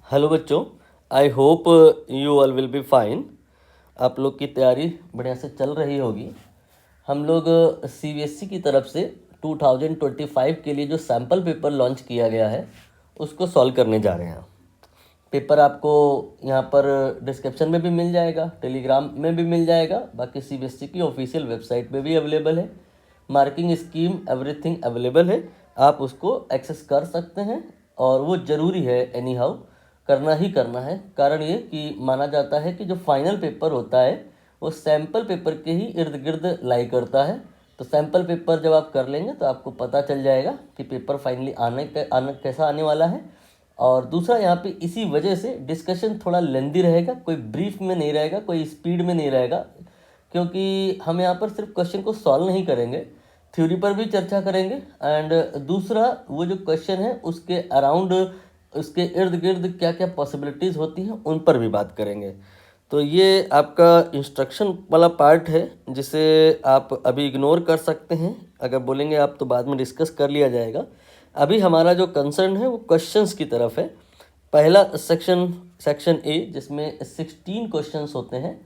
Hello बच्चों, I hope you all will be fine. आप लोग की तैयारी बढ़िया से चल रही होगी। हम लोग सीबीएसई की तरफ से 2025 के लिए जो सैम्पल पेपर लॉन्च किया गया है उसको सॉल्व करने जा रहे हैं। पेपर आपको यहाँ पर डिस्क्रिप्शन में भी मिल जाएगा, टेलीग्राम में भी मिल जाएगा, बाकी सीबीएसई की ऑफिशियल वेबसाइट पे भी अवेलेबल है। मार्किंग स्कीम एवरीथिंग अवेलेबल है, आप उसको एक्सेस कर सकते हैं। और वो ज़रूरी है, एनी हाउ करना ही करना है। कारण ये कि माना जाता है कि जो फाइनल पेपर होता है वो सैम्पल पेपर के ही इर्द गिर्द लाई करता है। तो सैम्पल पेपर जब आप कर लेंगे तो आपको पता चल जाएगा कि पेपर फाइनली आना कैसा आने वाला है। और दूसरा, यहाँ पे इसी वजह से डिस्कशन थोड़ा लेंदी रहेगा, कोई ब्रीफ में नहीं रहेगा, कोई स्पीड में नहीं रहेगा, क्योंकि हम यहाँ पर सिर्फ क्वेश्चन को सॉल्व नहीं करेंगे, थ्योरी पर भी चर्चा करेंगे। एंड दूसरा, वो जो क्वेश्चन है उसके अराउंड, उसके इर्द गिर्द क्या क्या पॉसिबिलिटीज़ होती हैं उन पर भी बात करेंगे। तो ये आपका इंस्ट्रक्शन वाला पार्ट है जिसे आप अभी इग्नोर कर सकते हैं। अगर बोलेंगे आप तो बाद में डिस्कस कर लिया जाएगा। अभी हमारा जो कंसर्न है वो क्वेश्चंस की तरफ है। पहला सेक्शन ए, जिसमें 16 क्वेश्चंस होते हैं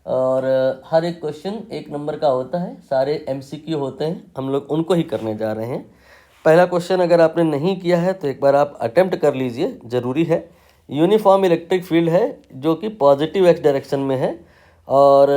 और हर एक क्वेश्चन 1 नंबर का होता है, सारे एमसीक्यू होते हैं, हम लोग उनको ही करने जा रहे हैं। पहला क्वेश्चन अगर आपने नहीं किया है तो एक बार आप अटेम्प्ट कर लीजिए, ज़रूरी है। यूनिफॉर्म इलेक्ट्रिक फील्ड है जो कि पॉजिटिव एक्स डायरेक्शन में है, और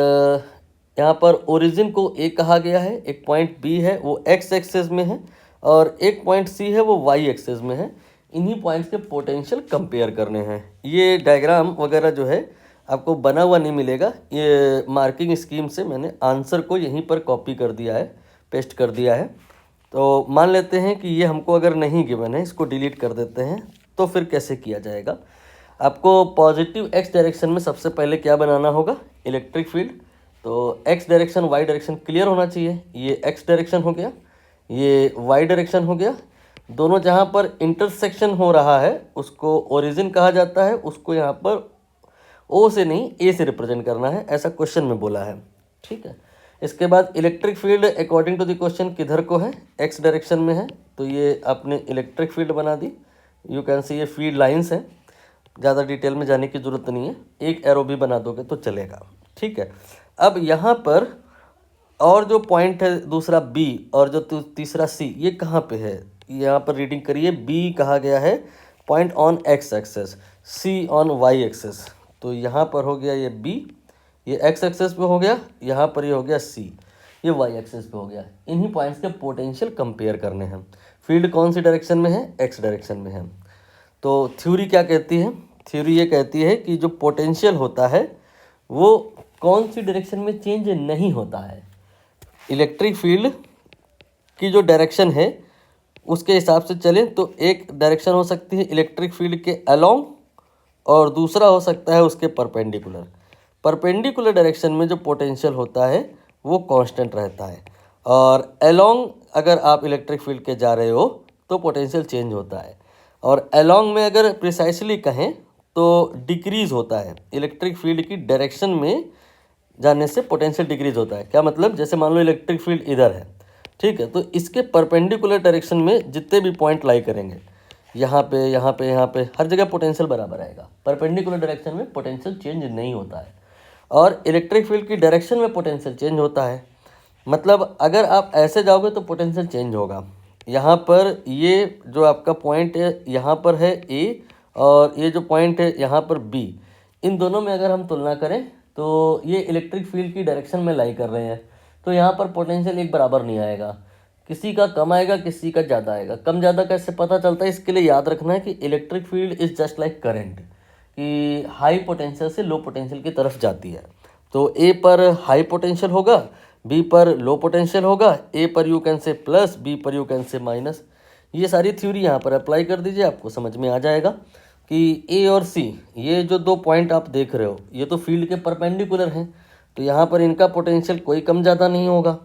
यहाँ पर ओरिजिन को ए कहा गया है, एक पॉइंट बी है वो एक्स एक्सेस में है, और एक पॉइंट सी है वो वाई एक्सेस में है। इन्हीं पॉइंट्स के पोटेंशियल कंपेयर करने हैं। ये डायग्राम वगैरह जो है आपको बना हुआ नहीं मिलेगा, ये मार्किंग स्कीम से मैंने आंसर को यहीं पर कॉपी कर दिया है, पेस्ट कर दिया है। तो मान लेते हैं कि ये हमको अगर नहीं गिवन है, इसको डिलीट कर देते हैं। तो फिर कैसे किया जाएगा? आपको पॉजिटिव एक्स डायरेक्शन में सबसे पहले क्या बनाना होगा? Electric field. तो X direction Y direction clear होना चाहिए। ये एक्स डायरेक्शन हो गया, ये वाई डायरेक्शन हो गया। दोनों जहाँ पर इंटरसेक्शन हो रहा है उसको ओरिजिन कहा जाता है, उसको यहाँ पर ओ से नहीं ए से रिप्रेजेंट करना है, ऐसा क्वेश्चन में बोला है। ठीक है। इसके बाद electric field according to the question किधर को है? एक्स डायरेक्शन में है, तो ये आपने इलेक्ट्रिक फील्ड बना दी। यू कैन सी ये फील्ड लाइंस है, ज़्यादा डिटेल में जाने की ज़रूरत नहीं है, एक एरो भी बना दोगे तो चलेगा। ठीक है। अब यहाँ पर और जो पॉइंट है दूसरा बी और जो तीसरा सी, ये कहाँ पे है? यहाँ पर रीडिंग करिए, बी कहा गया है point on X axis, C on Y axis. तो यहाँ पर हो गया ये बी, ये एक्स एक्सेस पे हो गया, यहाँ पर ये हो गया सी, ये वाई एक्सेस पे हो गया। इन्हीं पॉइंट्स के पोटेंशियल कंपेयर करने हैं। फील्ड कौन सी डायरेक्शन में है? एक्स डायरेक्शन में है। तो थ्योरी क्या कहती है? थ्योरी ये कहती है कि जो पोटेंशियल होता है वो कौन सी डायरेक्शन में चेंज नहीं होता है। इलेक्ट्रिक फील्ड की जो डायरेक्शन है उसके हिसाब से चलें तो एक डायरेक्शन हो सकती है इलेक्ट्रिक फील्ड के अलोंग, और दूसरा हो सकता है उसके परपेंडिकुलर। परपेंडिकुलर डायरेक्शन में जो पोटेंशियल होता है वो कांस्टेंट रहता है, और अलोंग अगर आप इलेक्ट्रिक फील्ड के जा रहे हो तो पोटेंशियल चेंज होता है। और अलोंग में अगर प्रिसाइसली कहें तो डिक्रीज होता है। इलेक्ट्रिक फील्ड की डायरेक्शन में जाने से पोटेंशियल डिक्रीज होता है। क्या मतलब? जैसे मान लो इलेक्ट्रिक फील्ड इधर है, ठीक है, तो इसके परपेंडिकुलर डायरेक्शन में जितने भी पॉइंट लाई करेंगे, यहाँ पे यहाँ पे यहाँ पे, हर जगह पोटेंशियल बराबर आएगा। परपेंडिकुलर डायरेक्शन में पोटेंशियल चेंज नहीं होता है, और इलेक्ट्रिक फील्ड की डायरेक्शन में पोटेंशियल चेंज होता है। मतलब अगर आप ऐसे जाओगे तो पोटेंशियल चेंज होगा। यहाँ पर ये जो आपका पॉइंट है यहाँ पर है ए, और ये जो पॉइंट है यहाँ पर बी, इन दोनों में अगर हम तुलना करें तो ये इलेक्ट्रिक फील्ड की डायरेक्शन में लाई कर रहे हैं, तो यहाँ पर पोटेंशियल एक बराबर नहीं आएगा, किसी का कम आएगा, किसी का ज़्यादा आएगा। कम ज़्यादा कैसे पता चलता है? इसके लिए याद रखना है कि electric field is just like current, कि हाई पोटेंशियल से लो पोटेंशियल की तरफ जाती है। तो ए पर हाई पोटेंशियल होगा, बी पर लो पोटेंशियल होगा, ए पर you can say plus, B पर यू कैन से माइनस। ये सारी थ्योरी यहाँ पर अप्लाई कर दीजिए, आपको समझ में आ जाएगा कि ए और सी, ये जो दो पॉइंट आप देख रहे हो, ये तो फील्ड के परपेंडिकुलर हैं, तो यहाँ पर इनका पोटेंशियल कोई कम ज़्यादा नहीं होगा।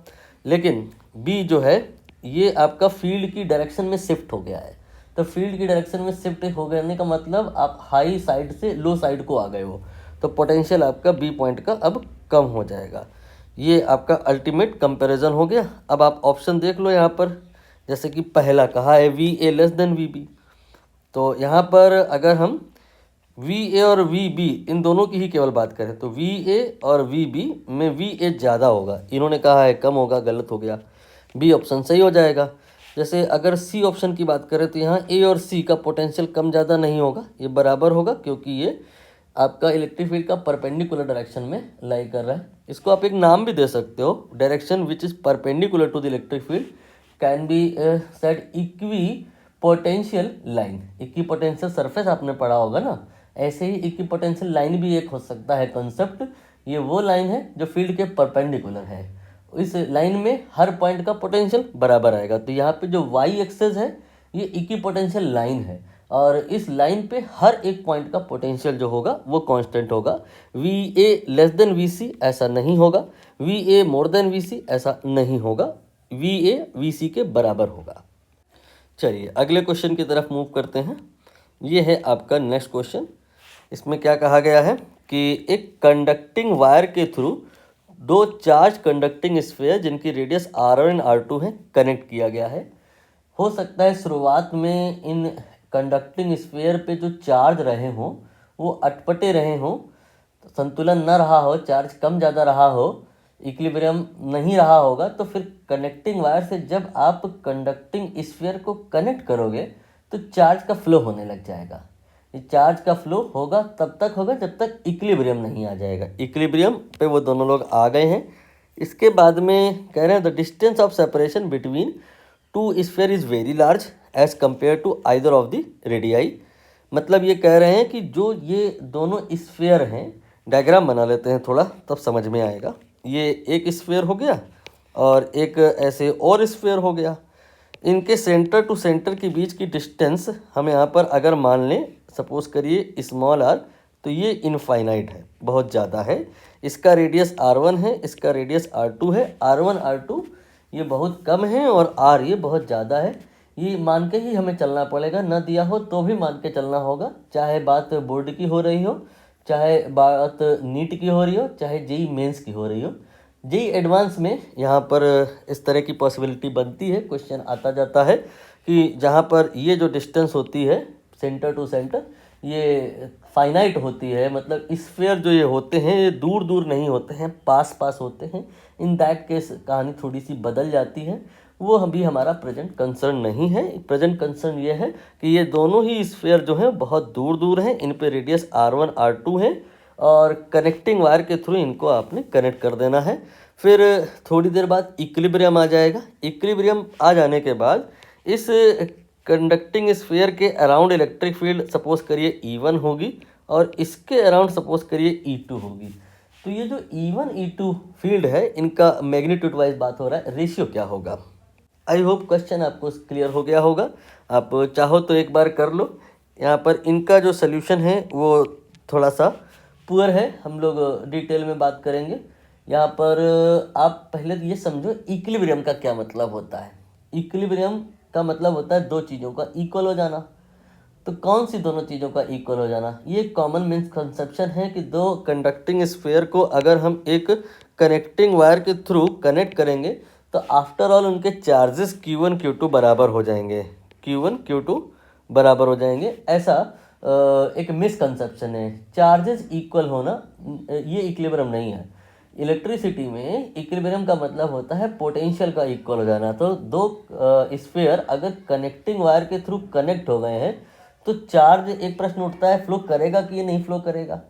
लेकिन बी जो है ये आपका फील्ड की डायरेक्शन में शिफ्ट हो गया है। तो फील्ड की डायरेक्शन में शिफ्ट हो गने का मतलब आप हाई साइड से लो साइड को आ गए हो, तो पोटेंशियल आपका बी पॉइंट का अब कम हो जाएगा। ये आपका अल्टीमेट कंपैरिजन हो गया। अब आप ऑप्शन देख लो यहाँ पर, जैसे कि पहला कहा है V A less than V B, तो यहाँ पर अगर हम वी ए और वी बी इन दोनों की ही केवल बात करें तो वी ए और वी बी में वी ए ज़्यादा होगा, इन्होंने कहा है कम होगा, गलत हो गया, बी ऑप्शन सही हो जाएगा। जैसे अगर सी ऑप्शन की बात करें तो यहाँ ए और सी का पोटेंशियल कम ज़्यादा नहीं होगा, ये बराबर होगा, क्योंकि ये आपका इलेक्ट्रिक फील्ड का परपेंडिकुलर डायरेक्शन में लाई कर रहा है। इसको आप एक नाम भी दे सकते हो, direction which is perpendicular to the electric field can be said equipotential line. Equipotential surface आपने पढ़ा होगा ना, ऐसे ही इक्वी पोटेंशियल लाइन भी एक हो सकता है कंसेप्ट। ये वो लाइन है जो फील्ड के परपेंडिकुलर है, इस लाइन में हर पॉइंट का पोटेंशियल बराबर आएगा। तो यहाँ पे जो वाई एक्सेस है ये इक्विपोटेंशियल लाइन है, और इस लाइन पे हर एक पॉइंट का पोटेंशियल जो होगा वो कांस्टेंट होगा। V A less than V C ऐसा नहीं होगा, V A more than V C ऐसा नहीं होगा, वी ए वी सी के बराबर होगा। चलिए अगले क्वेश्चन की तरफ मूव करते हैं। ये है आपका नेक्स्ट क्वेश्चन। इसमें क्या कहा गया है कि एक कंडक्टिंग वायर के थ्रू दो चार्ज कंडक्टिंग स्फीयर जिनकी रेडियस R1 एंड R2 है कनेक्ट किया गया है। हो सकता है शुरुआत में इन कंडक्टिंग स्फीयर पे जो चार्ज रहे हों वो अटपटे रहे हों, संतुलन न रहा हो, चार्ज कम ज़्यादा रहा हो, इक्विलिब्रियम नहीं रहा होगा, तो फिर कनेक्टिंग वायर से जब आप कंडक्टिंग स्फीयर को कनेक्ट करोगे तो चार्ज का फ्लो होने लग जाएगा। ये चार्ज का फ्लो होगा तब तक होगा जब तक इक्विलिब्रियम नहीं आ जाएगा। इक्विलिब्रियम पे वो दोनों लोग आ गए हैं। इसके बाद में कह रहे हैं the distance of separation between two sphere is very large as compare to either of the radii. मतलब ये कह रहे हैं कि जो ये दोनों स्फीयर हैं, डायग्राम बना लेते हैं थोड़ा तब समझ में आएगा। ये एक स्फीयर हो गया और एक ऐसे और स्फीयर हो गया। इनके सेंटर टू सेंटर के बीच की डिस्टेंस हम यहाँ पर अगर मान लें, सपोज करिए स्मॉल आर, तो ये इनफाइनाइट है, बहुत ज़्यादा है। इसका रेडियस R1 है, इसका रेडियस R2 है। R1 R2 ये बहुत कम है और R ये बहुत ज़्यादा है। ये मान के ही हमें चलना पड़ेगा, न दिया हो तो भी मान के चलना होगा, चाहे बात बोर्ड की हो रही हो, चाहे बात नीट की हो रही हो, चाहे जेई मेंस की हो रही हो। जेई एडवांस में यहाँ पर इस तरह की पॉसिबिलिटी बनती है, क्वेश्चन आता जाता है कि जहाँ पर ये जो डिस्टेंस होती है सेंटर टू सेंटर ये फाइनाइट होती है, मतलब स्फीयर जो ये होते हैं ये दूर दूर नहीं होते हैं, पास पास होते हैं। इन दैट केस कहानी थोड़ी सी बदल जाती है, वो अभी हमारा प्रेजेंट कंसर्न नहीं है। प्रेजेंट कंसर्न ये है कि ये दोनों ही स्फीयर जो हैं बहुत दूर दूर हैं, इन पे रेडियस R1 R2 है और कनेक्टिंग वायर के थ्रू इनको आपने कनेक्ट कर देना है। फिर थोड़ी देर बाद इक्विलिब्रियम आ जाएगा। इक्विलिब्रियम आ जाने के बाद इस कंडक्टिंग स्फीयर के अराउंड इलेक्ट्रिक फील्ड सपोज करिए E1 होगी और इसके अराउंड सपोज करिए E2 होगी। तो ये जो E1 E2 फील्ड है इनका मैग्नीट्यूड वाइज बात हो रहा है, रेशियो क्या होगा। आई होप क्वेश्चन आपको क्लियर हो गया होगा। आप चाहो तो एक बार कर लो। यहाँ पर इनका जो सल्यूशन है वो थोड़ा सा पुअर है, हम लोग डिटेल में बात करेंगे। यहाँ पर आप पहले ये समझो इक्विलिब्रियम का क्या मतलब होता है। इक्विलिब्रियम का मतलब होता है दो चीज़ों का इक्वल हो जाना। तो कौन सी दोनों चीज़ों का इक्वल हो जाना, ये कॉमन मिसकंसेप्शन है कि दो कंडक्टिंग स्फीयर को अगर हम एक कनेक्टिंग वायर के थ्रू कनेक्ट करेंगे तो आफ्टर ऑल उनके चार्जेस Q1 Q2 बराबर हो जाएंगे, Q1 Q2 बराबर हो जाएंगे, ऐसा एक मिसकंसेप्शन है। चार्जेस इक्वल होना ये इक्विलिब्रियम नहीं है। इलेक्ट्रिसिटी में इक्विलिब्रियम का मतलब होता है पोटेंशियल का इक्वल हो जाना। तो दो स्फीयर अगर कनेक्टिंग वायर के थ्रू कनेक्ट हो गए हैं तो चार्ज, एक प्रश्न उठता है फ्लो करेगा कि ये नहीं फ्लो करेगा।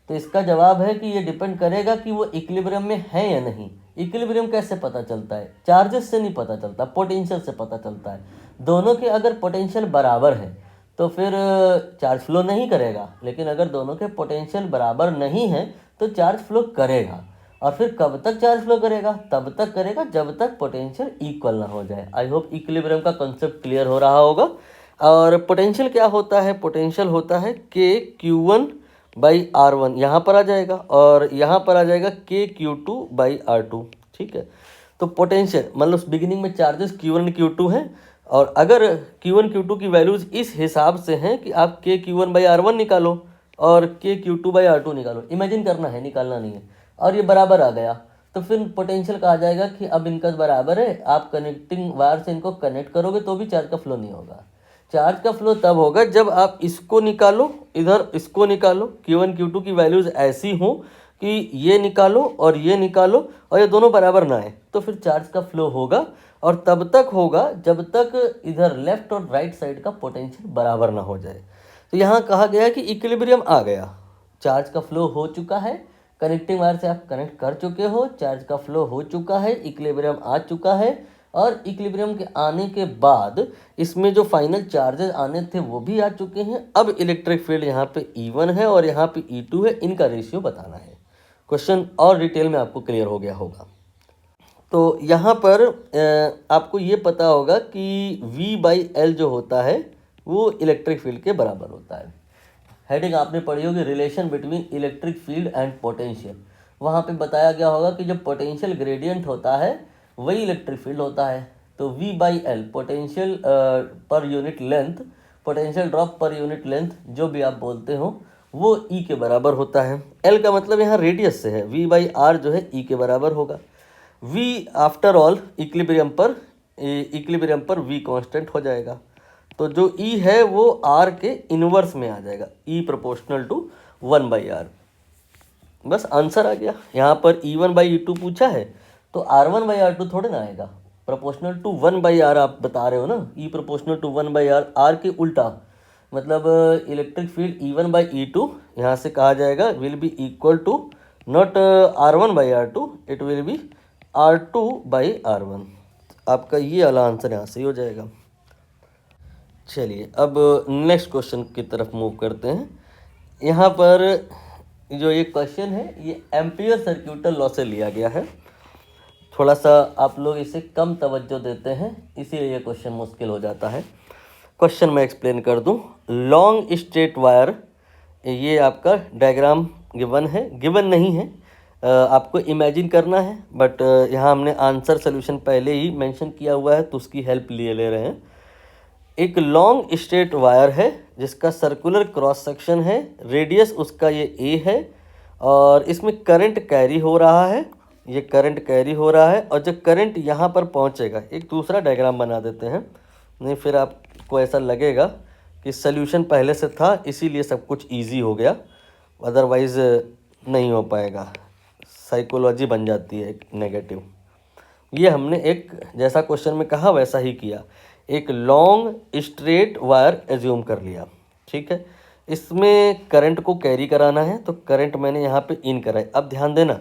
तो इसका जवाब है कि ये डिपेंड करेगा कि वो इक्विलिब्रियम में है या नहीं। इक्विलिब्रियम कैसे पता चलता है, चार्जेस से नहीं पता चलता, पोटेंशियल से पता चलता है। दोनों के अगर पोटेंशियल बराबर है तो फिर चार्ज फ्लो नहीं करेगा, लेकिन अगर दोनों के पोटेंशियल बराबर नहीं है तो चार्ज फ्लो करेगा। और फिर कब तक चार्ज फ्लो करेगा, तब तक करेगा जब तक पोटेंशियल इक्वल ना हो जाए। आई होप इक्विलिब्रियम का कॉन्सेप्ट क्लियर हो रहा होगा। और पोटेंशियल क्या होता है, पोटेंशियल होता है KQ1/R1, यहाँ पर आ जाएगा और यहाँ पर आ जाएगा KQ2/R2। ठीक है, तो पोटेंशियल मतलब बिगिनिंग में चार्जेस Q1 Q2 हैं और अगर Q1 Q2 की वैल्यूज़ इस हिसाब से हैं कि आप KQ1/R1 निकालो और KQ2/R2 निकालो, इमेजिन करना है, निकालना नहीं है, और ये बराबर आ गया तो फिर पोटेंशियल कहा जाएगा कि अब इनका बराबर है। आप कनेक्टिंग वायर से इनको कनेक्ट करोगे तो भी चार्ज का फ्लो नहीं होगा। चार्ज का फ्लो तब होगा जब आप इसको निकालो इधर इसको निकालो, Q1 Q2 की वैल्यूज़ ऐसी हो कि ये निकालो और ये निकालो और ये दोनों बराबर ना आए, तो फिर चार्ज का फ्लो होगा, और तब तक होगा जब तक इधर लेफ्ट और राइट साइड का पोटेंशियल बराबर ना हो जाए। तो यहाँ कहा गया कि इक्विलिब्रियम आ गया, चार्ज का फ्लो हो चुका है, कनेक्टिंग वायर से आप कनेक्ट कर चुके हो, चार्ज का फ्लो हो चुका है, इक्विलिब्रियम आ चुका है, और इक्विलिब्रियम के आने के बाद इसमें जो फाइनल चार्जेस आने थे वो भी आ चुके हैं। अब इलेक्ट्रिक फील्ड यहाँ पे E1 है और यहाँ पे E2 है, इनका रेशियो बताना है। क्वेश्चन और डिटेल में आपको क्लियर हो गया होगा। तो यहाँ पर आपको ये पता होगा कि V/L जो होता है वो इलेक्ट्रिक फील्ड के बराबर होता है। हेडिंग आपने पढ़ी होगी, relation between electric field and potential. वहाँ पे बताया गया होगा कि जब पोटेंशियल ग्रेडियंट होता है वही इलेक्ट्रिक फील्ड होता है। तो V/L potential per unit length, potential drop per unit length जो भी आप बोलते हो वो E के बराबर होता है। L का मतलब यहाँ रेडियस से है, V/R जो है E के बराबर होगा। V आफ्टर ऑल इक्विलिब्रियम पर V कांस्टेंट हो जाएगा, तो जो E है वो R के इन्वर्स में आ जाएगा, E प्रोपोर्शनल टू 1/R। बस आंसर आ गया। यहाँ पर E1/E2 पूछा है तो R1/R2 थोड़े ना आएगा, प्रोपोर्शनल टू 1/R आप बता रहे हो ना, E proportional to 1/R, R के उल्टा, मतलब इलेक्ट्रिक फील्ड E1/E2 यहाँ से कहा जाएगा will be equal to not R1/R2, it will be R2/R1। आपका ये वाला आंसर यहाँ से ही हो जाएगा। चलिए अब नेक्स्ट क्वेश्चन की तरफ मूव करते हैं। यहाँ पर जो ये क्वेश्चन है ये एम्पियर सर्क्यूटल लॉ से लिया गया है। थोड़ा सा आप लोग इसे कम तवज्जो देते हैं, इसीलिए ये क्वेश्चन मुश्किल हो जाता है। क्वेश्चन मैं एक्सप्लेन कर दूं। लॉन्ग स्ट्रेट वायर, ये आपका डायग्राम गिवन है, गिवन नहीं है, आपको इमेजिन करना है, बट यहाँ हमने आंसर सोल्यूशन पहले ही मेंशन किया हुआ है तो उसकी हेल्प ले रहे हैं। एक लॉन्ग स्ट्रेट वायर है जिसका सर्कुलर क्रॉस सेक्शन है, रेडियस उसका ये A है, और इसमें करंट कैरी हो रहा है, ये करंट कैरी हो रहा है, और जब करंट यहाँ पर पहुँचेगा, एक दूसरा डायग्राम बना देते हैं, नहीं फिर आपको ऐसा लगेगा कि सल्यूशन पहले से था इसीलिए सब कुछ इजी हो गया, अदरवाइज़ नहीं हो पाएगा, साइकोलॉजी बन जाती है नेगेटिव। ये हमने एक जैसा क्वेश्चन में कहा वैसा ही किया, एक लॉन्ग स्ट्रेट वायर एज्यूम कर लिया, ठीक है। इसमें करंट को कैरी कराना है तो करंट मैंने यहाँ पे इन करा है। अब ध्यान देना,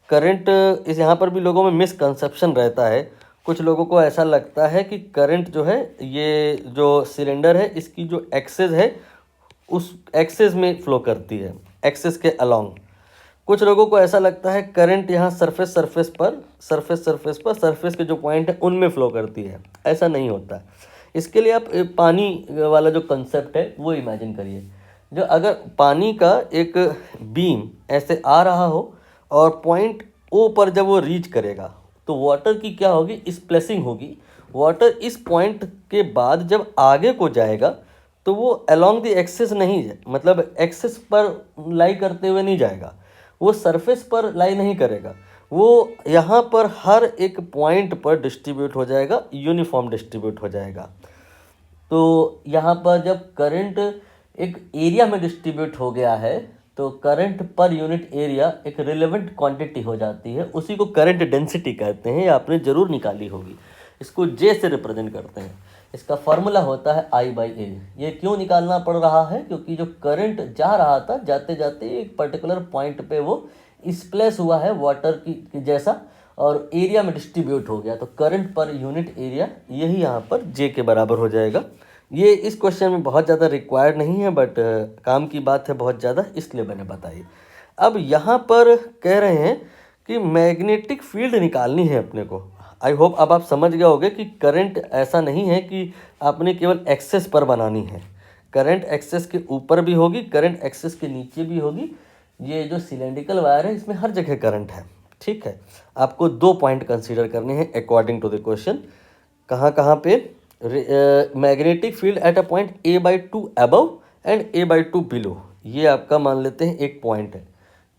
करंट इस यहाँ पर भी लोगों में मिसकंसेप्शन रहता है, कुछ लोगों को ऐसा लगता है कि करंट जो है ये जो सिलेंडर है इसकी जो एक्सेस है उस एक्सेस में फ्लो करती है, एक्सेस के अलोंग। कुछ लोगों को ऐसा लगता है करंट यहाँ सरफेस के जो पॉइंट है उनमें फ्लो करती है, ऐसा नहीं होता। इसके लिए आप पानी वाला जो कंसेप्ट है वो इमेजिन करिए, जो अगर पानी का एक बीम ऐसे आ रहा हो और पॉइंट ओ पर जब वो रीच करेगा तो वाटर की क्या होगी, स्प्लैशिंग होगी। वाटर इस पॉइंट के बाद जब आगे को जाएगा तो वो अलोंग द एक्सेस नहीं है, मतलब एक्सेस पर लाई करते हुए नहीं जाएगा, वो सरफेस पर लाई नहीं करेगा, वो यहाँ पर हर एक पॉइंट पर डिस्ट्रीब्यूट हो जाएगा, यूनिफॉर्म डिस्ट्रीब्यूट हो जाएगा। तो यहाँ पर जब करंट एक एरिया में डिस्ट्रीब्यूट हो गया है तो करंट पर यूनिट एरिया एक रिलेवेंट क्वांटिटी हो जाती है, उसी को करंट डेंसिटी कहते हैं, ये आपने ज़रूर निकाली होगी। इसको J से रिप्रेजेंट करते हैं, इसका फॉर्मूला होता है I/A। ये क्यों निकालना पड़ रहा है, क्योंकि जो करंट जा रहा था जाते जाते एक पर्टिकुलर पॉइंट पे वो स्प्लैश हुआ है वाटर की जैसा और एरिया में डिस्ट्रीब्यूट हो गया, तो करंट पर यूनिट एरिया यही यहाँ पर J के बराबर हो जाएगा। ये इस क्वेश्चन में बहुत ज़्यादा रिक्वायर्ड नहीं है, बट काम की बात है बहुत ज़्यादा, इसलिए मैंने बताई। अब यहाँ पर कह रहे हैं कि मैग्नेटिक फील्ड निकालनी है अपने को। आई होप अब आप समझ गए होंगे कि करंट ऐसा नहीं है कि आपने केवल एक्सेस पर बनानी है, करंट एक्सेस के ऊपर भी होगी, करंट एक्सेस के नीचे भी होगी। ये जो सिलेंड्रिकल वायर है इसमें हर जगह करंट है, ठीक है। आपको 2 पॉइंट कंसीडर करने हैं अकॉर्डिंग टू द क्वेश्चन। कहाँ पे magnetic field at a point A/2 above and A/2 below, ये आपका मान लेते हैं एक पॉइंट है,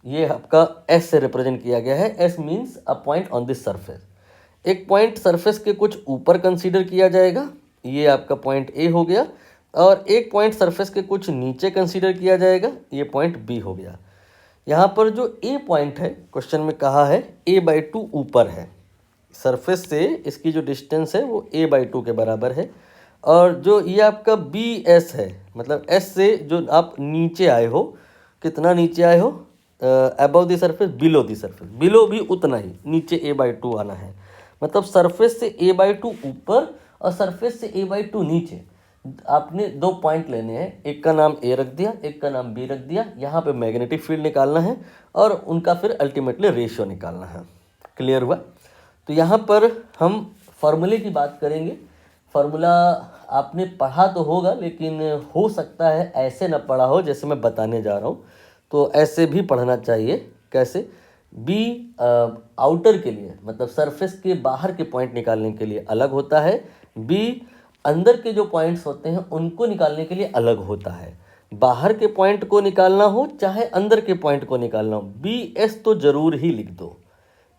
ये आपका S से रिप्रेजेंट किया गया है। S means a point on this surface. एक पॉइंट सरफेस के कुछ ऊपर कंसीडर किया जाएगा, ये आपका पॉइंट A हो गया, और एक पॉइंट सरफेस के कुछ नीचे कंसीडर किया जाएगा, ये पॉइंट बी हो गया। यहाँ पर जो ए पॉइंट है क्वेश्चन में कहा है a/2 ऊपर है, सरफेस से इसकी जो डिस्टेंस है वो a/2 के बराबर है। और जो ये आपका बी एस है, मतलब एस से जो आप नीचे आए हो, कितना नीचे आए हो, above the surface, below the surface, below भी उतना ही, नीचे a/2 आना है। मतलब सरफेस से a/2 ऊपर और सरफेस से a/2 नीचे आपने दो पॉइंट लेने हैं, एक का नाम ए रख दिया, एक का नाम बी रख दिया। यहाँ पे मैग्नेटिक फील्ड निकालना है और उनका फिर अल्टीमेटली रेशियो निकालना है। क्लियर हुआ? तो यहाँ पर हम फार्मूले की बात करेंगे। फार्मूला आपने पढ़ा तो होगा, लेकिन हो सकता है ऐसे ना पढ़ा हो जैसे मैं बताने जा रहा हूँ, तो ऐसे भी पढ़ना चाहिए। कैसे? बी आउटर के लिए, मतलब सरफेस के बाहर के पॉइंट निकालने के लिए अलग होता है, बी अंदर के जो पॉइंट्स होते हैं उनको निकालने के लिए अलग होता है। बाहर के पॉइंट को निकालना हो चाहे अंदर के पॉइंट को निकालना हो, बी एस तो जरूर ही लिख दो।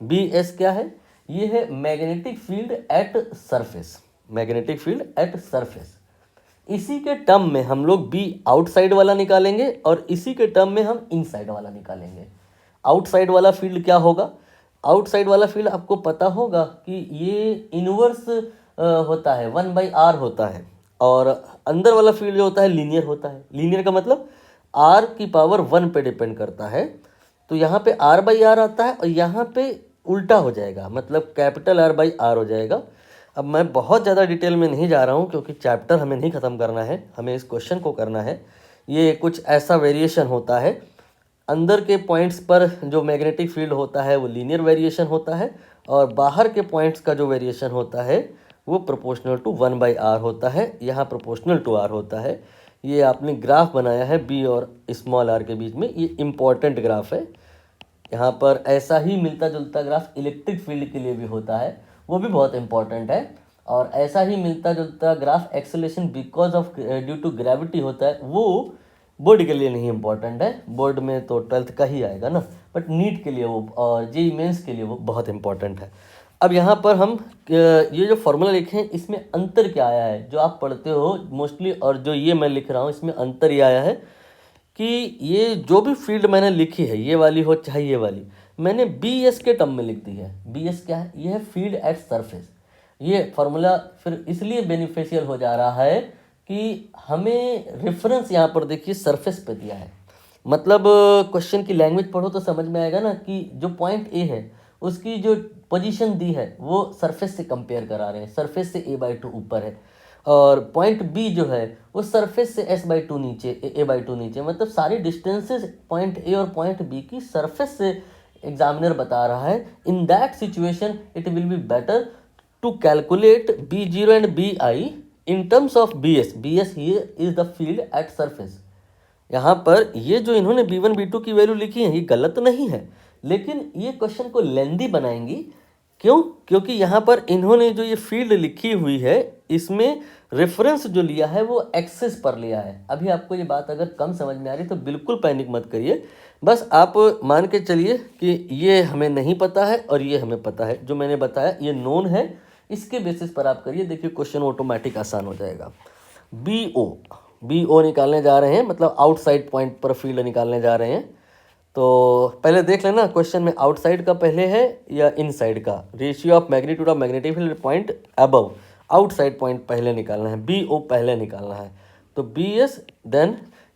बी एस क्या है? ये है magnetic field at surface, magnetic field at surface. इसी के टर्म में हम लोग बी आउटसाइड वाला निकालेंगे और इसी के टर्म में हम इनसाइड वाला निकालेंगे। आउटसाइड वाला फील्ड क्या होगा? आउटसाइड वाला फील्ड आपको पता होगा कि ये इनवर्स होता है, 1/r होता है। और अंदर वाला फील्ड जो होता है लीनियर होता है। लीनियर का मतलब r की पावर 1 पे डिपेंड करता है। तो यहाँ पे r/r आता है और यहाँ पे उल्टा हो जाएगा, मतलब कैपिटल R/r हो जाएगा। अब मैं बहुत ज़्यादा डिटेल में नहीं जा रहा हूँ क्योंकि चैप्टर हमें नहीं ख़त्म करना है, हमें इस क्वेश्चन को करना है। ये कुछ ऐसा वेरिएशन होता है, अंदर के पॉइंट्स पर जो मैग्नेटिक फील्ड होता है वो लीनियर वेरिएशन होता है और बाहर के पॉइंट्स का जो वेरिएशन होता है वो प्रोपोर्शनल टू 1/r होता है, यहाँ प्रोपोर्शनल टू r होता है। ये आपने ग्राफ बनाया है बी और स्मॉल r के बीच में, ये इम्पॉर्टेंट ग्राफ है। यहाँ पर ऐसा ही मिलता जुलता ग्राफ इलेक्ट्रिक फील्ड के लिए भी होता है, वो भी बहुत इंपॉर्टेंट है। और ऐसा ही मिलता जुलता graph acceleration because of due to gravity होता है, वो बोर्ड के लिए नहीं इंपॉर्टेंट है, बोर्ड में तो 12th का ही आएगा ना, बट नीट के लिए वो और जेईई मेंस के लिए वो बहुत इंपॉर्टेंट है। अब यहाँ पर हम ये जो फॉर्मूला लिखे हैं इसमें अंतर क्या आया है, जो आप पढ़ते हो मोस्टली, और जो ये मैं लिख रहा हूँ इसमें अंतर ये आया है कि ये जो भी फील्ड मैंने लिखी है, ये वाली हो चाहे ये वाली, मैंने बी एस के टर्म में लिख दी है। बी एस क्या है? ये है फील्ड एट सरफेस। ये फार्मूला फिर इसलिए बेनिफिशियल हो जा रहा है कि हमें रेफरेंस यहाँ पर देखिए सरफेस पे दिया है। मतलब क्वेश्चन की लैंग्वेज पढ़ो तो समझ में आएगा ना कि जो पॉइंट ए है उसकी जो पोजीशन दी है वो सरफेस से कंपेयर करा रहे हैं, सरफेस से a/2 ऊपर है, और पॉइंट बी जो है वो सरफेस से s/2 नीचे, a/2 नीचे। मतलब सारी डिस्टेंसेस पॉइंट ए और पॉइंट बी की सरफेस से एग्जामिनर बता रहा है। In that situation it will be better to calculate B0 and BI in terms of BS। BS here is the field at surface. यहाँ पर ये जो इन्होंने B1 B2 की वैल्यू लिखी है ये गलत नहीं है, लेकिन ये क्वेश्चन को लेंदी बनाएंगी। क्यों? क्योंकि यहाँ पर इन्होंने जो ये फील्ड लिखी हुई है इसमें रेफरेंस जो लिया है वो एक्सेस पर लिया है। अभी आपको ये बात अगर कम समझ में आ रही तो बिल्कुल पैनिक मत करिए, बस आप मान के चलिए कि ये हमें नहीं पता है और ये हमें पता है। जो मैंने बताया ये नोन है, इसके बेसिस पर आप करिए, देखिए क्वेश्चन ऑटोमेटिक आसान हो जाएगा। BO निकालने जा रहे हैं, मतलब आउटसाइड पॉइंट पर फील्ड निकालने जा रहे हैं। तो पहले देख लेना क्वेश्चन में आउटसाइड का पहले है या इनसाइड का। Ratio of magnitude of magnetic field point above, outside point पहले निकालना है, BO पहले निकालना है। तो BS देन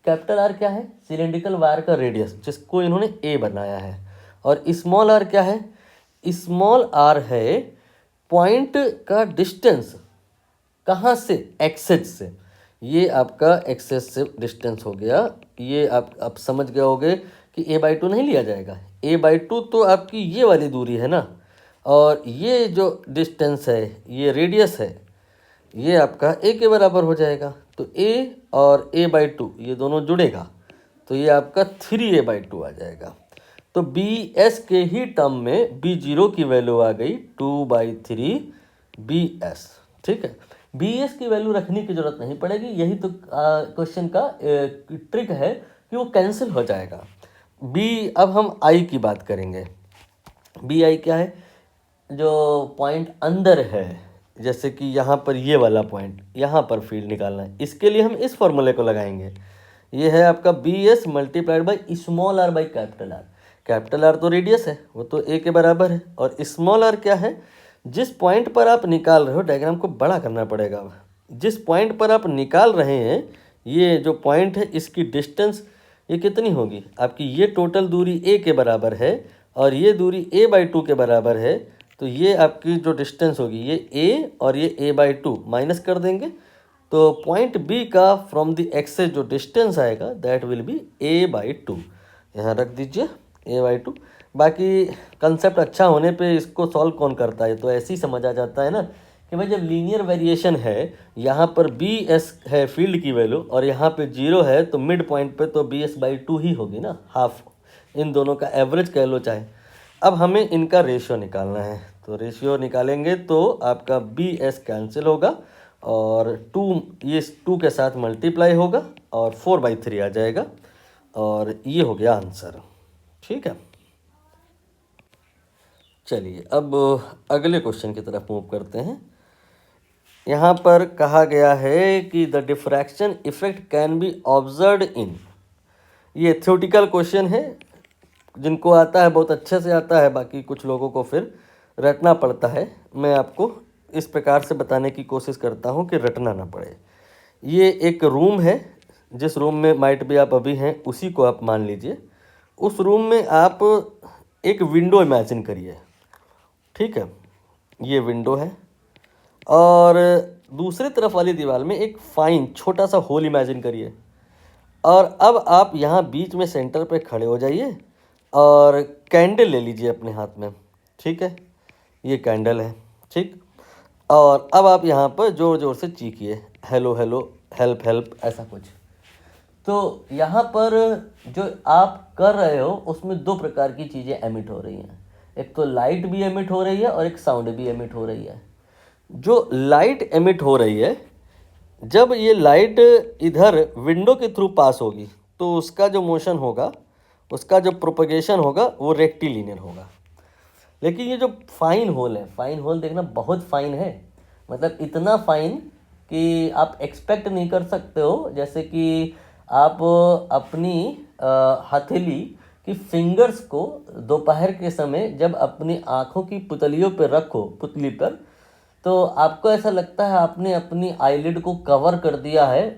कैपिटल R क्या है? सिलेंड्रिकल वायर का रेडियस, जिसको इन्होंने A बनाया है। और स्मॉल r क्या है? स्मॉल r है पॉइंट का डिस्टेंस, कहाँ से? एक्सेस से। ये आपका एक्सेस से डिस्टेंस हो गया। ये आप समझ गए होगे कि a/2 नहीं लिया जाएगा, a/2 तो आपकी ये वाली दूरी है ना, और ये जो डिस्टेंस है ये रेडियस है, ये आपका a के बराबर हो जाएगा। तो a और a/2 ये दोनों जुड़ेगा तो ये आपका 3a/2 आ जाएगा। तो BS के ही टर्म में B0 की वैल्यू आ गई 2/3 BS। ठीक है, BS की वैल्यू रखने की जरूरत नहीं पड़ेगी, यही तो क्वेश्चन का ट्रिक है कि वो कैंसिल हो जाएगा। अब हम I की बात करेंगे। BI क्या है? जो पॉइंट अंदर है, जैसे कि यहाँ पर ये वाला पॉइंट, यहाँ पर फील्ड निकालना है, इसके लिए हम इस फॉर्मूले को लगाएंगे। ये है आपका B S multiplied by small R by capital R. Capital R तो रेडियस है, वो तो ए के बराबर है, और स्मॉल आर क्या है, जिस पॉइंट पर आप निकाल रहे हो, डायग्राम को बड़ा करना पड़ेगा अब, जिस पॉइंट पर आप निकाल रहे हैं, ये जो पॉइंट है इसकी डिस्टेंस ये कितनी होगी आपकी, ये टोटल दूरी ए के बराबर है और ये दूरी a बाई 2 के बराबर है, तो ये आपकी जो डिस्टेंस होगी ये a और ये a बाई 2 माइनस कर देंगे, तो पॉइंट B का फ्रॉम द एक्सेस जो डिस्टेंस आएगा that will be a by 2। यहाँ रख दीजिए a बाई 2। बाकी कंसेप्ट अच्छा होने पे इसको सॉल्व कौन करता है, तो ऐसे ही समझ आ जाता है ना कि भाई जब लीनियर वेरिएशन है, यहाँ पर बी एस है फील्ड की वैल्यू और यहाँ पे 0 है, तो मिड पॉइंट पे तो बी एस बाई 2 ही होगी ना, हाफ, इन दोनों का एवरेज कह लो चाहे। अब हमें इनका रेशियो निकालना है, तो रेशियो निकालेंगे तो आपका बी एस कैंसिल होगा और 2 ये 2 के साथ मल्टीप्लाई होगा और 4/3 आ जाएगा, और ये हो गया आंसर। ठीक है, चलिए अब अगले क्वेश्चन की तरफ मूव करते हैं। यहाँ पर कहा गया है कि the diffraction effect can be observed in, ये थ्योरेटिकल क्वेश्चन है, जिनको आता है बहुत अच्छे से आता है, बाकी कुछ लोगों को फिर रटना पड़ता है। मैं आपको इस प्रकार से बताने की कोशिश करता हूँ कि रटना ना पड़े। ये एक रूम है, जिस रूम में माइट भी आप अभी हैं उसी को आप मान लीजिए। उस रूम में आप एक विंडो इमेजिन करिए, ठीक है, ये विंडो है, और दूसरी तरफ वाली दीवार में एक फाइन छोटा सा होल इमेजिन करिए, और अब आप यहाँ बीच में सेंटर पे खड़े हो जाइए और कैंडल ले लीजिए अपने हाथ में, ठीक है, ये कैंडल है, ठीक। और अब आप यहाँ पर ज़ोर ज़ोर से चीखिए, हेलो हेलो, हेल्प हेल्प, ऐसा कुछ। तो यहाँ पर जो आप कर रहे हो उसमें दो प्रकार की चीज़ें एमिट हो रही हैं, एक तो लाइट भी एमिट हो रही है और एक साउंड भी एमिट हो रही है। जो लाइट एमिट हो रही है, जब ये लाइट इधर विंडो के थ्रू पास होगी तो उसका जो मोशन होगा, उसका जो प्रोपगेशन होगा वो रेक्टिलिनियर होगा। लेकिन ये जो फाइन होल है, फाइन होल देखना बहुत फाइन है, मतलब इतना फाइन कि आप एक्सपेक्ट नहीं कर सकते हो। जैसे कि आप अपनी हथेली की फिंगर्स को दोपहर के समय जब अपनी आँखों की पुतलियों पर रखो, पुतली पर, तो आपको ऐसा लगता है आपने अपनी आईलिड को कवर कर दिया है,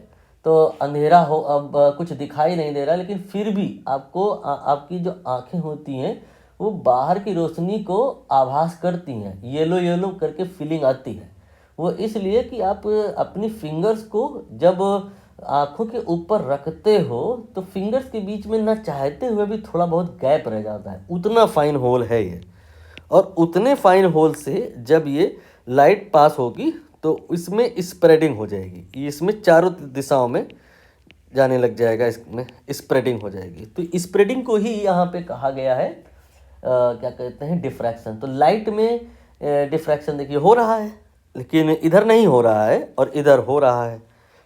तो अंधेरा हो, अब कुछ दिखाई नहीं दे रहा, लेकिन फिर भी आपको आपकी जो आंखें होती हैं वो बाहर की रोशनी को आभास करती हैं, येलो येलो करके फीलिंग आती है। वो इसलिए कि आप अपनी फिंगर्स को जब आंखों के ऊपर रखते हो तो फिंगर्स के बीच में ना चाहते हुए भी थोड़ा बहुत गैप रह जाता है, उतना फाइन होल है ये। और उतने फाइन होल से जब ये लाइट पास होगी तो इसमें स्प्रेडिंग हो जाएगी, इसमें चारों दिशाओं में जाने लग जाएगा, इसमें स्प्रेडिंग हो जाएगी। तो स्प्रेडिंग को ही यहाँ पे कहा गया है क्या कहते हैं, डिफ्रैक्शन। तो लाइट में डिफ्रैक्शन देखिए हो रहा है, लेकिन इधर नहीं हो रहा है और इधर हो रहा है,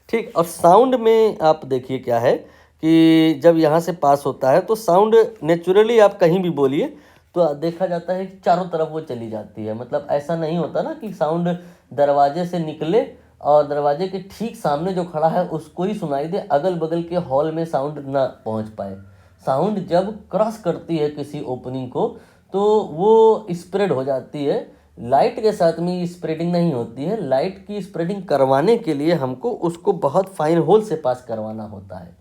ठीक। और साउंड में आप देखिए क्या है कि जब यहाँ से पास होता है तो साउंड नेचुरली आप कहीं भी बोलिए तो देखा जाता है कि चारों तरफ वो चली जाती है। मतलब ऐसा नहीं होता ना कि साउंड दरवाजे से निकले और दरवाजे के ठीक सामने जो खड़ा है उसको ही सुनाई दे, अगल बगल के हॉल में साउंड ना पहुंच पाए। साउंड जब क्रॉस करती है किसी ओपनिंग को तो वो स्प्रेड हो जाती है। लाइट के साथ में स्प्रेडिंग नहीं होती है, लाइट की स्प्रेडिंग करवाने के लिए हमको उसको बहुत फाइन होल से पास करवाना होता है।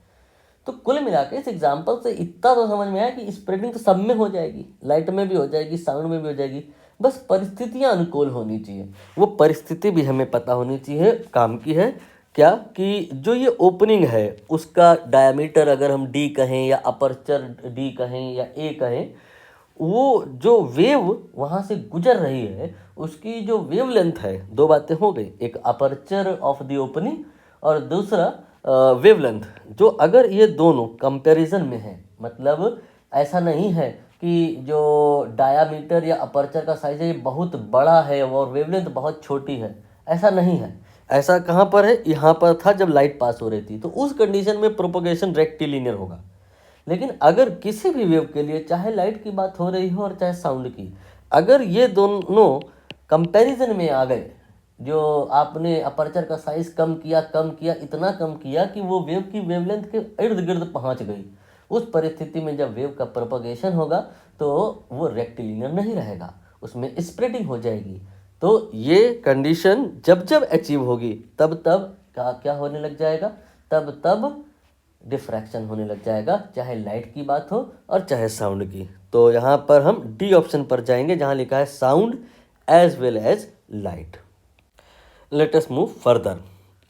तो कुल मिला के इस एग्जाम्पल से इतना तो समझ में आया कि स्प्रेडिंग तो सब में हो जाएगी, लाइट में भी हो जाएगी, साउंड में भी हो जाएगी, बस परिस्थितियां अनुकूल होनी चाहिए। वो परिस्थिति भी हमें पता होनी चाहिए काम की है क्या, कि जो ये ओपनिंग है उसका डायमीटर अगर हम डी कहें या अपर्चर डी कहें या ए कहें, वो जो वेव वहाँ से गुजर रही है उसकी जो वेव लेंथ है, दो बातें हो गई, एक अपर्चर ऑफ द ओपनिंग और दूसरा वेवलेंथ। जो अगर ये दोनों कंपैरिजन में है, मतलब ऐसा नहीं है कि जो डायामीटर या अपर्चर का साइज है ये बहुत बड़ा है और वेवलेंथ बहुत छोटी है, ऐसा नहीं है। ऐसा कहाँ पर है, यहाँ पर था जब लाइट पास हो रही थी, तो उस कंडीशन में प्रोपगेशन रेक्टिलिनियर होगा। लेकिन अगर किसी भी वेव के लिए, चाहे लाइट की बात हो रही हो और चाहे साउंड की, अगर ये दोनों कंपैरिजन में आ गए जो आपने अपर्चर का साइज कम किया, इतना कम किया कि वो वेव की वेवलेंथ के इर्द गिर्द पहुंच गई। उस परिस्थिति में जब वेव का प्रोपगेशन होगा तो वो रेक्टिलिनियर नहीं रहेगा, उसमें स्प्रेडिंग हो जाएगी। तो ये कंडीशन जब जब अचीव होगी तब तब क्या होने लग जाएगा, तब तब डिफ्रैक्शन होने लग जाएगा, चाहे लाइट की बात हो और चाहे साउंड की। तो यहाँ पर हम डी ऑप्शन पर जाएंगे जहाँ लिखा है sound as well as light. Let us move further.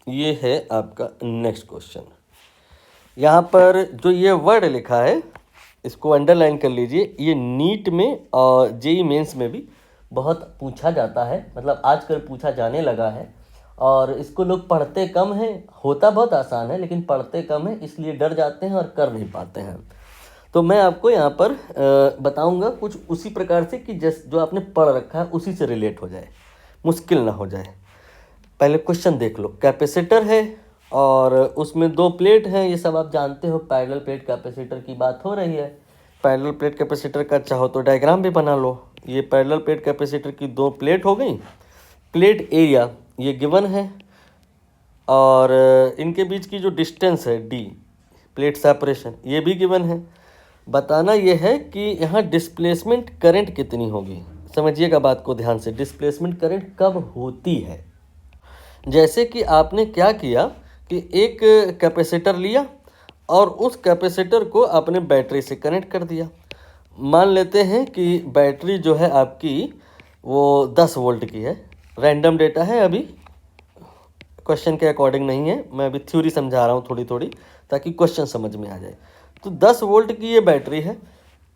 ये है आपका नेक्स्ट क्वेश्चन। यहाँ पर जो ये वर्ड लिखा है इसको अंडरलाइन कर लीजिए। ये नीट में और जेई मेंस में भी बहुत पूछा जाता है, मतलब आजकल पूछा जाने लगा है, और इसको लोग पढ़ते कम हैं। होता बहुत आसान है लेकिन पढ़ते कम है, इसलिए डर जाते हैं और कर नहीं पाते हैं। तो मैं आपको यहाँ पर बताऊँगा कुछ उसी प्रकार से कि जो आपने पढ़ रखा है उसी से रिलेट हो जाए, मुश्किल ना हो जाए। पहले क्वेश्चन देख लो। कैपेसिटर है और उसमें दो प्लेट हैं, ये सब आप जानते हो। पैरेलल प्लेट कैपेसिटर की बात हो रही है। पैरेलल प्लेट कैपेसिटर का चाहो तो डायग्राम भी बना लो। ये पैरेलल प्लेट कैपेसिटर की दो प्लेट हो गई। प्लेट एरिया ये गिवन है और इनके बीच की जो डिस्टेंस है डी, प्लेट सेपरेशन, ये भी गिवन है। बताना ये है कि यहाँ डिस्प्लेसमेंट करंट कितनी होगी। समझिएगा बात को ध्यान से, डिस्प्लेसमेंट करंट कब होती है। जैसे कि आपने क्या किया कि एक कैपेसिटर लिया और उस कैपेसिटर को आपने बैटरी से कनेक्ट कर दिया। मान लेते हैं कि बैटरी जो है आपकी वो 10 वोल्ट की है। रैंडम डेटा है, अभी क्वेश्चन के अकॉर्डिंग नहीं है, मैं अभी थ्योरी समझा रहा हूँ थोड़ी थोड़ी ताकि क्वेश्चन समझ में आ जाए। तो 10 वोल्ट की ये बैटरी है।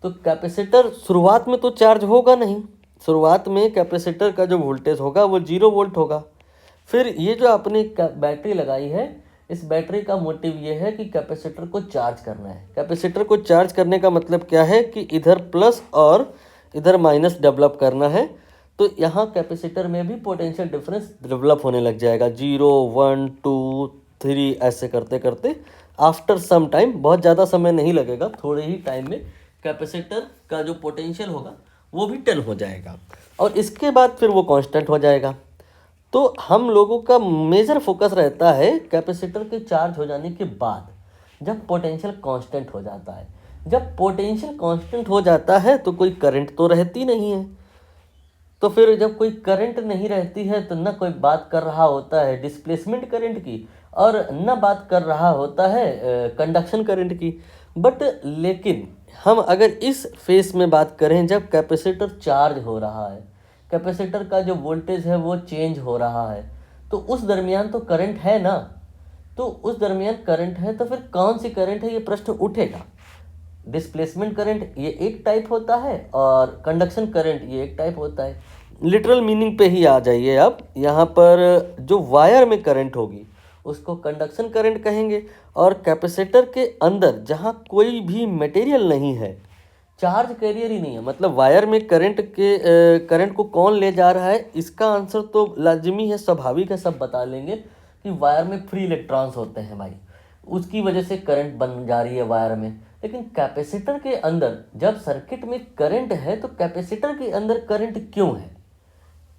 तो कैपेसिटर शुरुआत में तो चार्ज होगा नहीं, शुरुआत में कैपेसिटर का जो वोल्टेज होगा वो 0 वोल्ट होगा। फिर ये जो आपने बैटरी लगाई है, इस बैटरी का मोटिव ये है कि कैपेसिटर को चार्ज करना है। कैपेसिटर को चार्ज करने का मतलब क्या है कि इधर प्लस और इधर माइनस डेवलप करना है। तो यहाँ कैपेसिटर में भी पोटेंशियल डिफरेंस डेवलप होने लग जाएगा, 0 1 2 3 ऐसे करते करते आफ्टर सम टाइम, बहुत ज़्यादा समय नहीं लगेगा, थोड़े ही टाइम में कैपेसिटर का जो पोटेंशियल होगा वो भी 10 हो जाएगा और इसके बाद फिर वो कांस्टेंट हो जाएगा। तो हम लोगों का मेजर फोकस रहता है कैपेसिटर के चार्ज हो जाने के बाद, जब पोटेंशियल कांस्टेंट हो जाता है। जब पोटेंशियल कांस्टेंट हो जाता है तो कोई करंट तो रहती नहीं है। तो फिर जब कोई करंट नहीं रहती है तो न कोई बात कर रहा होता है डिस्प्लेसमेंट करंट की और न बात कर रहा होता है कंडक्शन करंट की। बट लेकिन हम अगर इस फेस में बात करें जब कैपेसिटर चार्ज हो रहा है, कैपेसिटर का जो वोल्टेज है वो चेंज हो रहा है, तो उस दरमियान तो करंट है ना। तो उस दरमियान करंट है तो फिर कौन सी करंट है ये प्रश्न उठेगा। डिस्प्लेसमेंट करंट ये एक टाइप होता है और कंडक्शन करंट ये एक टाइप होता है। लिटरल मीनिंग पे ही आ जाइए आप। यहाँ पर जो वायर में करंट होगी उसको कंडक्शन करंट कहेंगे और कैपेसिटर के अंदर जहाँ कोई भी मटेरियल नहीं है, चार्ज कैरियर ही नहीं है, मतलब वायर में करंट को कौन ले जा रहा है, इसका आंसर तो लाजिमी है, स्वाभाविक है, सब बता लेंगे कि वायर में फ्री इलेक्ट्रॉन्स होते हैं भाई, उसकी वजह से करंट बन जा रही है वायर में। लेकिन कैपेसिटर के अंदर जब सर्किट में करंट है तो कैपेसिटर के अंदर करंट क्यों है?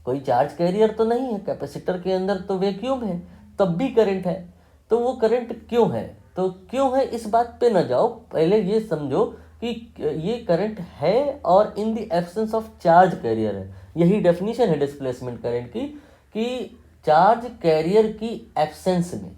कोई चार्ज कैरियर तो नहीं है, कैपेसिटर के अंदर तो वैक्यूम है, तब भी करंट है। तो वो करंट क्यों है? तो क्यों है इस बात पे ना जाओ, पहले ये समझो कि ये करंट है और in the absence of charge carrier है। यही डेफिनेशन है डिस्प्लेसमेंट करंट की कि चार्ज कैरियर की एब्सेंस में,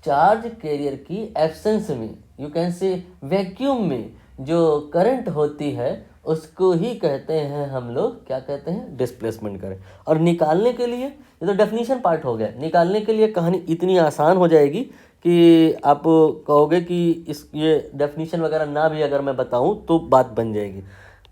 चार्ज कैरियर की एब्सेंस में, यू कैन से वैक्यूम में जो करंट होती है उसको ही कहते हैं हम लोग, क्या कहते हैं, डिस्प्लेसमेंट करंट। और निकालने के लिए, ये तो डेफिनेशन पार्ट हो गया, निकालने के लिए कहानी इतनी आसान हो जाएगी कि आप कहोगे कि इस ये डेफिनेशन वगैरह ना भी अगर मैं बताऊं तो बात बन जाएगी।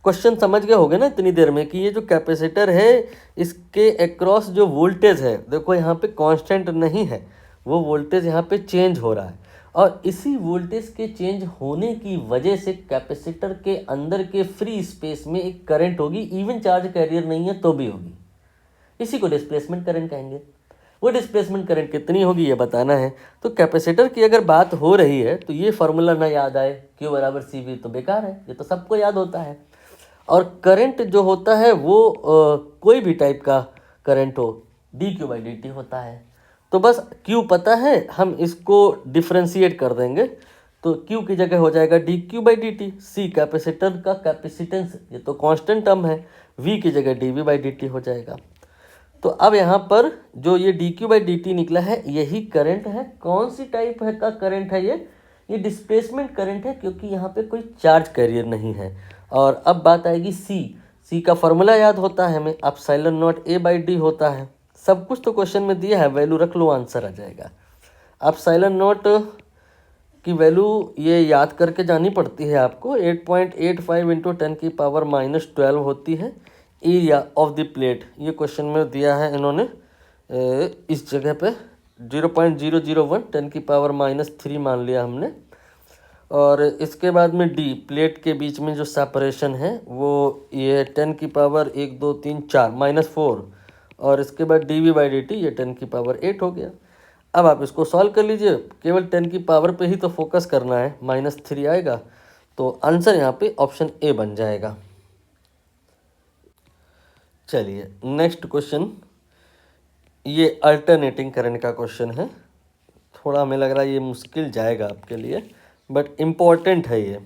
क्वेश्चन समझ गए होगे ना इतनी देर में कि ये जो कैपेसिटर है इसके अक्रॉस जो वोल्टेज है, देखो यहाँ पे कांस्टेंट नहीं है, वो वोल्टेज यहाँ पे चेंज हो रहा है और इसी वोल्टेज के चेंज होने की वजह से कैपेसिटर के अंदर के फ्री स्पेस में एक करंट होगी, इवन चार्ज कैरियर नहीं है तो भी होगी। इसी को डिस्प्लेसमेंट करंट कहेंगे। वो डिस्प्लेसमेंट करंट कितनी होगी ये बताना है। तो कैपेसिटर की अगर बात हो रही है तो ये फार्मूला ना याद आए, Q बराबर CV, तो बेकार है, ये तो सबको याद होता है। और करंट जो होता है वो कोई भी टाइप का करंट हो, D Q by D T होता है। तो बस क्यू पता है, हम इसको डिफ्रेंशिएट कर देंगे, तो क्यू की जगह हो जाएगा D Q by D T. C capacitor का कैपेसिटेंस, ये तो कांस्टेंट टर्म है, वी की जगह D V by D T हो जाएगा। तो अब यहाँ पर जो ये D Q by D T निकला है, यही करंट है। कौन सी टाइप है का करंट है ये डिस्प्लेसमेंट करंट है, क्योंकि यहाँ पे कोई चार्ज कैरियर नहीं है। और अब बात आएगी सी का फॉर्मूला याद होता है हमें, epsilon not a by D होता है। सब कुछ तो क्वेश्चन में दिया है, वैल्यू रख लो आंसर आ जाएगा। एप्सिलॉन नॉट की वैल्यू ये याद करके जानी पड़ती है आपको, 8.85 इंटू 10 की पावर -12 होती है एरिया ऑफ द प्लेट। ये क्वेश्चन में दिया है इन्होंने इस जगह पे 0.001 10 की पावर -3 मान लिया हमने। और इसके बाद में डी, प्लेट के बीच में जो सेपरेशन है वो ये 10 की पावर 1 2 3 4 -4, और इसके बाद D V by D T, ये 10 की पावर 8 हो गया। अब आप इसको सॉल्व कर लीजिए, केवल 10 की पावर पे ही तो फोकस करना है, -3 आएगा, तो आंसर यहाँ पे ऑप्शन ए बन जाएगा। चलिए नेक्स्ट क्वेश्चन, ये अल्टरनेटिंग करंट का क्वेश्चन है। थोड़ा हमें लग रहा है ये मुश्किल जाएगा आपके लिए, बट इम्पॉर्टेंट है ये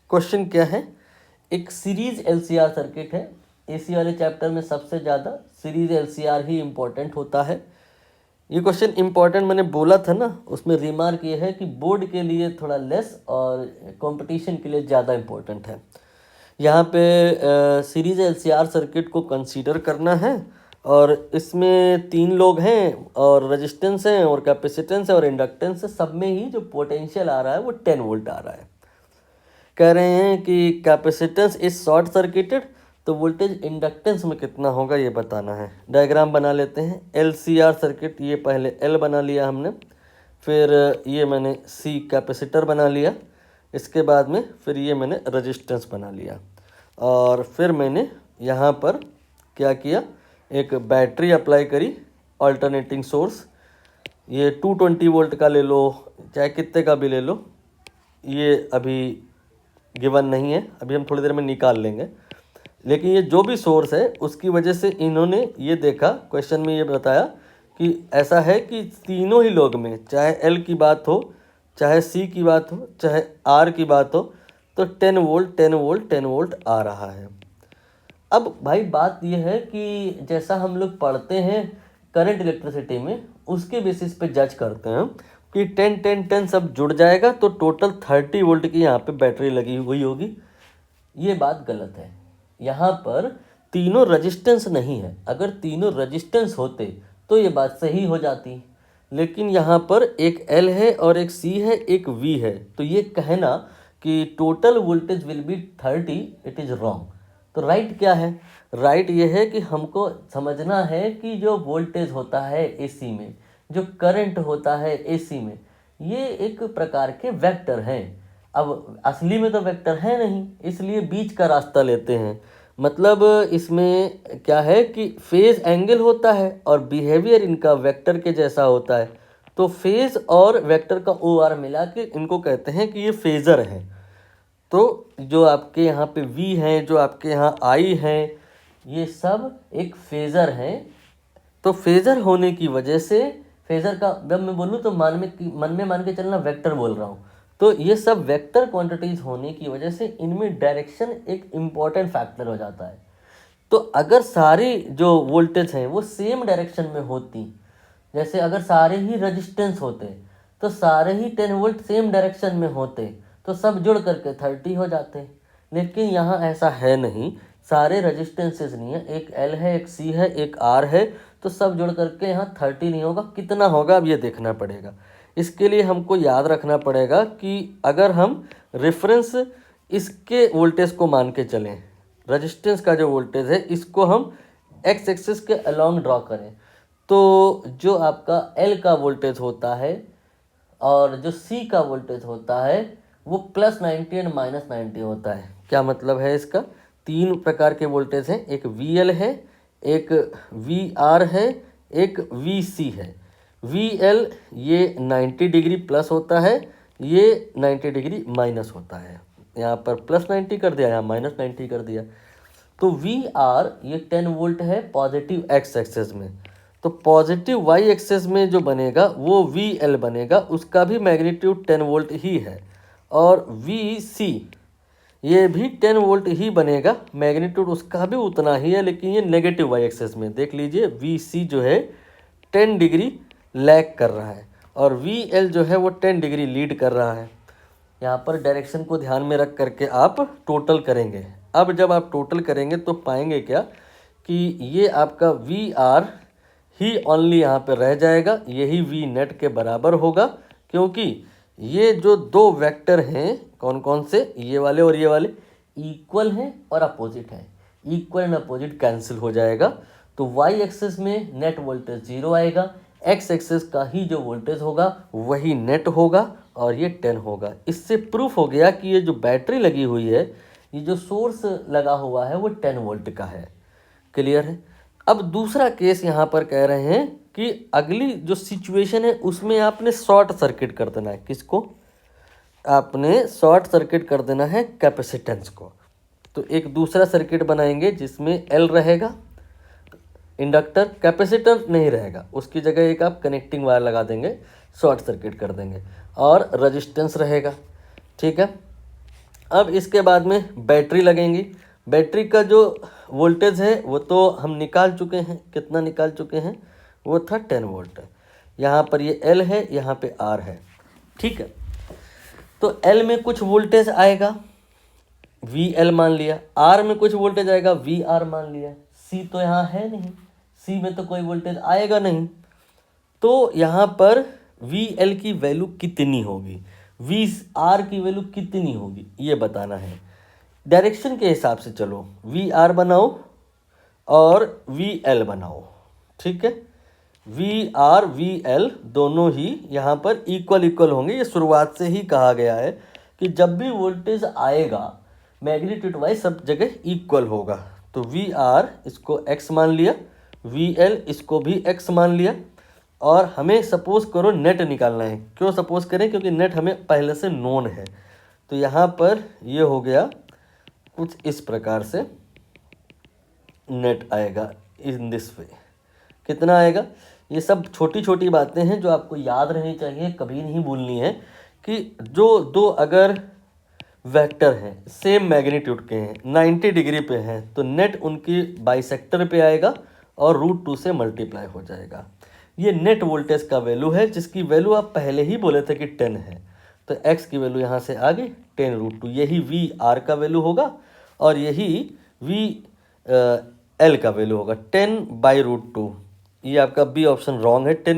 क्वेश्चन। क्या है, एक सीरीज एलसीआर सर्किट है। एसी वाले चैप्टर में सबसे ज़्यादा सीरीज एलसीआर ही इम्पोर्टेंट होता है। ये क्वेश्चन इम्पॉर्टेंट मैंने बोला था ना, उसमें रिमार्क ये है कि बोर्ड के लिए थोड़ा लेस और कंपटीशन के लिए ज़्यादा इम्पोर्टेंट है। यहाँ पे सीरीज एलसीआर सर्किट को कंसीडर करना है, और इसमें 3 लोग हैं, और रेजिस्टेंस है, और कैपेसिटेंस है, और इंडक्टेंस है। सब में ही जो पोटेंशियल आ रहा है वो 10 वोल्ट आ रहा है। कह रहे हैं कि कैपेसिटेंस इज शॉर्ट सर्किटेड, तो वोल्टेज इंडक्टेंस में कितना होगा ये बताना है। डायग्राम बना लेते हैं। एलसीआर सर्किट, ये पहले एल बना लिया हमने, फिर ये मैंने सी कैपेसिटर बना लिया, इसके बाद में फिर ये मैंने रेजिस्टेंस बना लिया, और फिर मैंने यहाँ पर क्या किया, एक बैटरी अप्लाई करी, अल्टरनेटिंग सोर्स। ये 220 वोल्ट का ले लो, चाहे कितने का भी ले लो, ये अभी गिवन नहीं है, अभी हम थोड़ी देर में निकाल लेंगे। लेकिन ये जो भी सोर्स है उसकी वजह से इन्होंने ये देखा, क्वेश्चन में ये बताया कि ऐसा है कि तीनों ही लोग में, चाहे एल की बात हो, चाहे सी की बात हो, चाहे आर की बात हो, तो 10 वोल्ट 10 वोल्ट 10 वोल्ट आ रहा है। अब भाई बात यह है कि जैसा हम लोग पढ़ते हैं करंट इलेक्ट्रिसिटी में, उसके बेसिस पे जज करते हैं कि 10 10 10 सब जुड़ जाएगा तो टोटल 30 वोल्ट की यहाँ पे बैटरी लगी हुई होगी। ये बात गलत है। यहाँ पर तीनों रेजिस्टेंस नहीं है। अगर तीनों रेजिस्टेंस होते तो ये बात सही हो जाती, लेकिन यहाँ पर एक L है और एक C है, एक V है, तो ये कहना कि total voltage will be 30, it is wrong. तो राइट क्या है? राइट ये है कि हमको समझना है कि जो वोल्टेज होता है AC में, जो करंट होता है AC में, ये एक प्रकार के वेक्टर हैं। अब असली में तो वेक्टर है नहीं, इसलिए बीच का रास्ता लेते हैं। मतलब इसमें क्या है कि फेज एंगल होता है और बिहेवियर इनका वेक्टर के जैसा होता है, तो फेज और वेक्टर का OR मिला के इनको कहते हैं कि ये फेजर है। तो जो आपके यहाँ पे V है, जो आपके यहाँ I है, ये सब एक फेजर हैं। तो फेजर होने की वजह से, फेजर का जब मैं बोलूँ तो मन में मान के चलना वेक्टर बोल रहा हूँ, तो ये सब वेक्टर क्वांटिटीज़ होने की वजह से इनमें डायरेक्शन एक इम्पॉर्टेंट फैक्टर हो जाता है। तो अगर सारी जो वोल्टेज हैं वो सेम डायरेक्शन में होती, जैसे अगर सारे ही रेजिस्टेंस होते तो सारे ही 10 वोल्ट सेम डायरेक्शन में होते तो सब जुड़ करके 30 हो जाते, लेकिन यहाँ ऐसा है नहीं। सारे रेजिस्टेंसेस नहीं है, एक L है, एक C है, एक R है, तो सब जुड़ करके यहाँ 30 नहीं होगा। कितना होगा अब ये देखना पड़ेगा। इसके लिए हमको याद रखना पड़ेगा कि अगर हम रेफरेंस इसके वोल्टेज को मान के चलें, रेजिस्टेंस का जो वोल्टेज है इसको हम एक्स एक्सिस के अलोंग ड्रॉ करें, तो जो आपका L का वोल्टेज होता है और जो C का वोल्टेज होता है वो +90 एंड -90 होता है। क्या मतलब है इसका? 3 प्रकार के वोल्टेज हैं, एक VL है, एक VR है, एक VC है। VL ये 90 डिग्री प्लस होता है, ये 90 डिग्री माइनस होता है। यहाँ पर +90 कर दिया, यहाँ -90 कर दिया। तो वी आर ये 10 वोल्ट है पॉजिटिव एक्स एक्सेस में, तो पॉजिटिव वाई एक्सेस में जो बनेगा वो वी एल बनेगा, उसका भी मैग्नीट्यूड 10 वोल्ट ही है। और वी सी ये भी 10 वोल्ट ही बनेगा, मैग्नीट्यूड उसका भी उतना ही है, लेकिन ये नेगेटिव वाई एक्सेस में। देख लीजिए वी सी जो है 10 डिग्री लैग कर रहा है और वी एल जो है वो 10 डिग्री लीड कर रहा है। यहाँ पर डायरेक्शन को ध्यान में रख करके आप टोटल करेंगे। अब जब आप टोटल करेंगे तो पाएंगे क्या कि ये आपका वी आर ही ओनली यहाँ पे रह जाएगा, यही वी नेट के बराबर होगा, क्योंकि ये जो दो वेक्टर हैं कौन कौन से, ये वाले और ये वाले इक्वल हैं और अपोजिट हैं, इक्वल एंड अपोजिट कैंसिल हो जाएगा। तो वाई एक्सेस में नेट वोल्टेज 0 आएगा, एक्स एक्सेस का ही जो वोल्टेज होगा वही नेट होगा और ये 10 होगा। इससे प्रूफ हो गया कि ये जो बैटरी लगी हुई है, ये जो सोर्स लगा हुआ है वो 10 वोल्ट का है। क्लियर है। अब दूसरा केस यहाँ पर कह रहे हैं कि अगली जो सिचुएशन है उसमें आपने शॉर्ट सर्किट कर देना है। किसको? आपने शॉर्ट सर्किट कर देना है कैपेसिटेंस को। तो एक दूसरा सर्किट बनाएंगे जिसमें एल रहेगा, इंडक्टर, कैपेसिटर नहीं रहेगा, उसकी जगह एक आप कनेक्टिंग वायर लगा देंगे, शॉर्ट सर्किट कर देंगे, और रजिस्टेंस रहेगा। ठीक है। अब इसके बाद में बैटरी लगेंगी। बैटरी का जो वोल्टेज है वो तो हम निकाल चुके हैं, कितना निकाल चुके हैं, वो था 10 वोल्ट। यहाँ पर ये एल है, यहाँ पे आर है। ठीक है। तो एल में कुछ वोल्टेज आएगा, वी एल मान लिया, आर में कुछ वोल्टेज आएगा, वी आर मान लिया। सी तो यहाँ है नहीं, सी में तो कोई वोल्टेज आएगा नहीं, तो यहाँ पर वी एल की वैल्यू कितनी होगी, वी आर की वैल्यू कितनी होगी, ये बताना है। डायरेक्शन के हिसाब से चलो, वी आर बनाओ और वी एल बनाओ। ठीक है। वी आर वी एल दोनों ही यहाँ पर इक्वल इक्वल होंगे। ये शुरुआत से ही कहा गया है कि जब भी वोल्टेज आएगा मैग्नीट्यूड वाइज सब जगह इक्वल होगा। तो वी आर इसको x मान लिया, वी एल इसको भी x मान लिया, और हमें सपोज करो नेट निकालना है। क्यों सपोज करें? क्योंकि नेट हमें पहले से नोन है। तो यहाँ पर ये हो गया कुछ इस प्रकार से नेट आएगा इन दिस वे। कितना आएगा? ये सब छोटी छोटी बातें हैं जो आपको याद रहनी चाहिए, कभी नहीं भूलनी है कि जो दो अगर वेक्टर हैं सेम मैग्नीट्यूड के हैं, 90 डिग्री पे हैं, तो नेट उनकी बाइसेक्टर पे आएगा और √2 से मल्टीप्लाई हो जाएगा। ये नेट वोल्टेज का वैल्यू है जिसकी वैल्यू आप पहले ही बोले थे कि 10 है। तो x की वैल्यू यहाँ से आ गई 10√2, यही वी आर का वैल्यू होगा और यही वी एल का वैल्यू होगा 10/√2। ये आपका बी ऑप्शन रॉन्ग है। 10